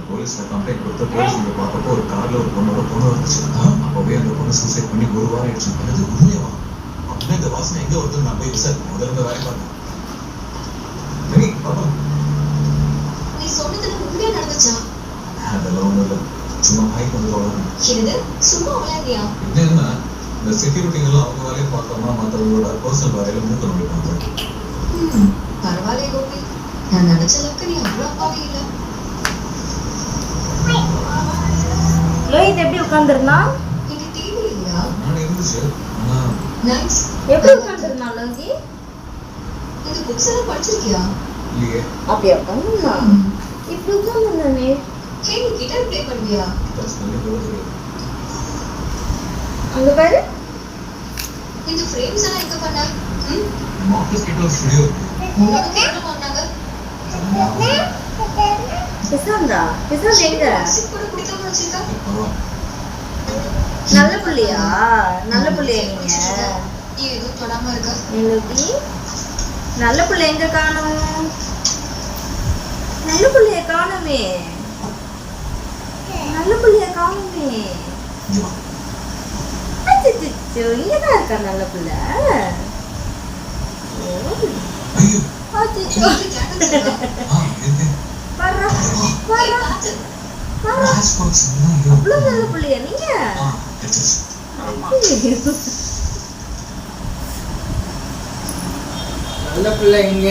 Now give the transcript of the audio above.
போலீஸ்ல கம்ப்ளைண்ட் கொடுத்து போலீஸ் இங்க பார்த்தப்போ ஒரு கார்ல ஒரு பொண்ணோட பொண்ணு வந்துச்சு. அப்பவே அந்த பொண்ணு சூசைட் பண்ணி ஒரு வாரம் ஆயிடுச்சு. அது உண்மையவா? அப்படின்னா இந்த வாசனை எங்க வருதுன்னு நான் போய் விசாரிப்பேன். முதல்ல வேலை பார்த்தேன். சரி பாப்பா. நீ சொன்னதுல உண்மையா நடந்துச்சா? அதெல்லாம் ஒண்ணும் இல்லை. சும்மா ஹைட் வந்து வளரும். என்னது சும்மா விளையாடியா? என்னன்னா இந்த செக்யூரிட்டிங்கெல்லாம் அவங்க வேலையை பார்த்தோம்னா மற்றவங்களோட பர்சனல் வேலையில மூக்க நுழைப்பாங்க. பரவாயில்ல கோபி, நான் நினைச்ச அளவுக்கு நீ அவ்வளோ அப்பாவே இல்லை. லோஹித் எப்படி உட்காந்துருந்தான்? இங்க டிவி இல்லையா? நான் இருந்துச்சு. ஆனா நைஸ். எப்படி உட்காந்துருந்தான் லோஹித்? இந்த புக்ஸ் எல்லாம் படிச்சிருக்கியா? இல்லையே. அப்படியே உட்காந்துருந்தான். இப்படி உட்காந்துருந்தானே. ஹே, நீ கிட்டார் ப்ளே பண்ணுவியா? அங்க பாரு. இந்த ஃப்ரேம்ஸ் எல்லாம் எங்க பண்ண? நம்ம ஆஃபீஸ் கிட்ட ஒரு ஸ்டுடியோ இருக்கு. உனக்கு என்ன பண்ணாங்க? பிசாந்தா எங்க? கூட பிடிக்காம வச்சிருக்கா? நல்ல புள்ளையா? நல்ல புள்ளையா நீங்க? நீ எதுவும் தொடாம இருக்க? எங்களுக்கு நல்ல புள்ளை எங்க காணோம்? நல்ல புள்ளைய காணுமே. நல்ல புள்ளைய காணுமே. அச்சச்சோ, இங்கதான் இருக்கா நல்ல புள்ள. அச்சச்சோ. வர்றா, வர்றா, வர்றா. அவ்வளவு நல்ல புள்ளையா நீங்க? நல்ல பிள்ளை இங்க